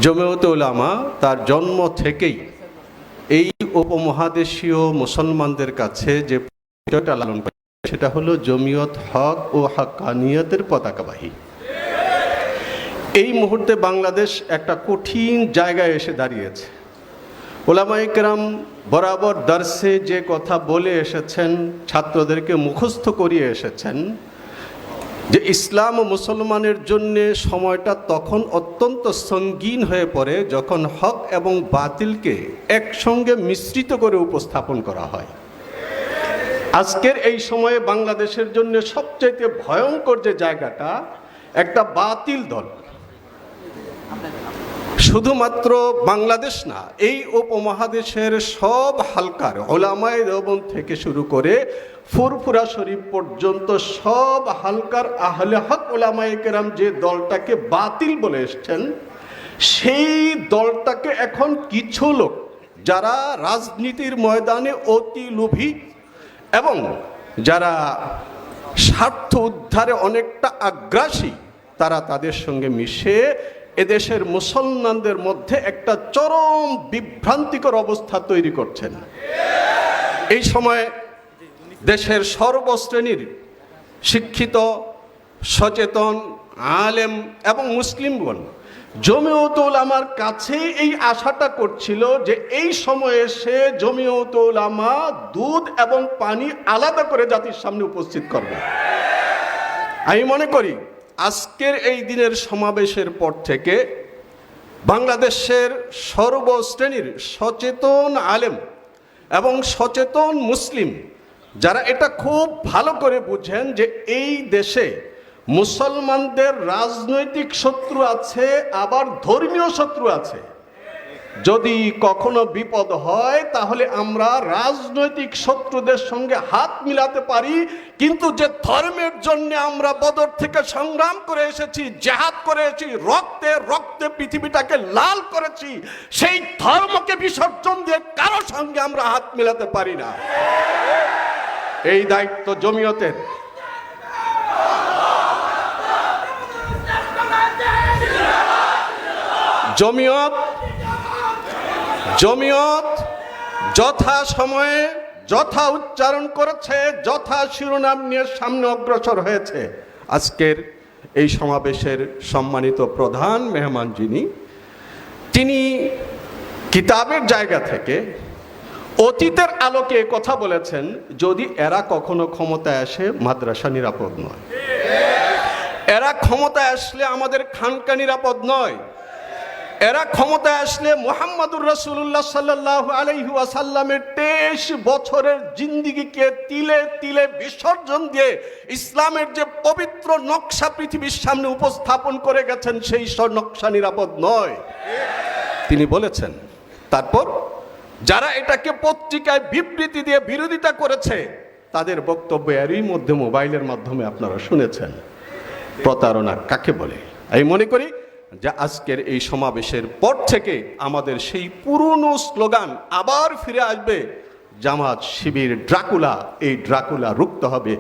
জমিয়তে উলামা তার জন্ম থেকেই এই উপমহাদেশীয় মুসলমানদের কাছে যে পরিচয়টা লালন করে সেটা হলো জমিয়ত হক ও হাক্কানিয়তের পতাকাবাহী। এই মুহূর্তে বাংলাদেশ একটা কঠিন জায়গায় এসে দাঁড়িয়েছে। উলামায়ে কেরাম বরাবর দার্সে যে কথা বলে এসেছেন, ছাত্রদেরকে মুখস্থ করিয়ে এসেছেন যে ইসলাম ও মুসলমানের জন্য সময়টা তখন অত্যন্ত সঙ্গীন হয়ে পড়ে যখন হক এবং বাতিলকে একসঙ্গে মিশ্রিত করে উপস্থাপন করা হয়। আজকের এই সময়ে বাংলাদেশের জন্য সবচেয়ে ভয়ঙ্কর যে জায়গাটা, একটা বাতিল দল শুধুমাত্র বাংলাদেশ না, এই উপমহাদেশের সব হালকার উলামায়ে দেওবন্দ থেকে শুরু করে ফুরফুরা শরীফ পর্যন্ত সব হালকার আহলে হক উলামায়ে কেরাম যে দলটাকে বাতিল বলে এসছেন, সেই দলটাকে এখন কিছু লোক যারা রাজনীতির ময়দানে অতি লোভী এবং যারা স্বার্থ উদ্ধারে অনেকটা আগ্রাসী, তারা তাদের সঙ্গে মিশে এদেশের মুসলমানদের মধ্যে একটা চরম বিভ্রান্তিকর অবস্থা তৈরি করছেন। এই সময়ে দেশের সর্বশ্রেণীর শিক্ষিত, সচেতন, আলেম এবং মুসলিমগণ জমিয়তে উলামার কাছে এই আশাটা করছিল যে এই সময়ে এসে জমিয়তে উলামা দুধ এবং পানি আলাদা করে জাতির সামনে উপস্থিত করবে। আমি মনে করি আজকের এই দিনের সমাবেশের পর থেকে বাংলাদেশের সর্বশ্রেণীর সচেতন আলেম এবং সচেতন মুসলিম যারা এটা খুব ভালো করে বুঝেন যে এই দেশে মুসলমানদের রাজনৈতিক শত্রু আছে, আবার ধর্মীয় শত্রু আছে। যদি কখনো বিপদ হয় তাহলে আমরা রাজনৈতিক শত্রুদের সঙ্গে হাত মিলাতে পারি, কিন্তু যে ধর্মের জন্য আমরা বদর থেকে সংগ্রাম করে এসেছি, জিহাদ করেছি, রক্তে রক্তে পৃথিবীটাকে লাল করেছি, সেই ধর্মকে বিসর্জন দিয়ে কারো সঙ্গে আমরা হাত মিলাতে পারি না। এই দায়িত্ব জমিয়তের। জমিয়ত যথা সময়ে যথা উচ্চারণ করেছে, যথা শিরোনাম নিয়ে সামনে অগ্রসর হয়েছে। আজকের এই সমাবেশের সম্মানিত প্রধান মেহমান তিনি কিতাবের জায়গা থেকে অতীতের আলোকে কথা বলেছেন, যদি এরা কখনো ক্ষমতায় আসে মাদ্রাসা নিরাপদ নয়, এরা ক্ষমতায় আসলে আমাদের খানকা নিরাপদ নয়, এরা ক্ষমতায় আসলে মুহাম্মদুর রাসূলুল্লাহ সাল্লাল্লাহু আলাইহি ওয়াসাল্লামের 23 বছরের জিন্দেগিকে তিলে তিলে বিসর্জন দিয়ে ইসলামের যে পবিত্র নকশা পৃথিবীর সামনে উপস্থাপন করে গেছেন, সেই নকশা নিরাপদ নয় তিনি বলেছেন। তারপর যারা এটাকে পত্রিকায় বিবৃতি দিয়ে বিরোধিতা করেছে তাদের বক্তব্য এরই মধ্যে মোবাইলের মাধ্যমে আপনারা শুনেছেন। প্রতারণা কাকে বলে? আমি মনে করি যে আজকের এই সমাবেশের পর থেকে আমাদের সেই পুরনো স্লোগান আবার ফিরে আসবে, জামাত শিবির ড্রাকুলা, এই ড্রাকুলা রুখতে হবে।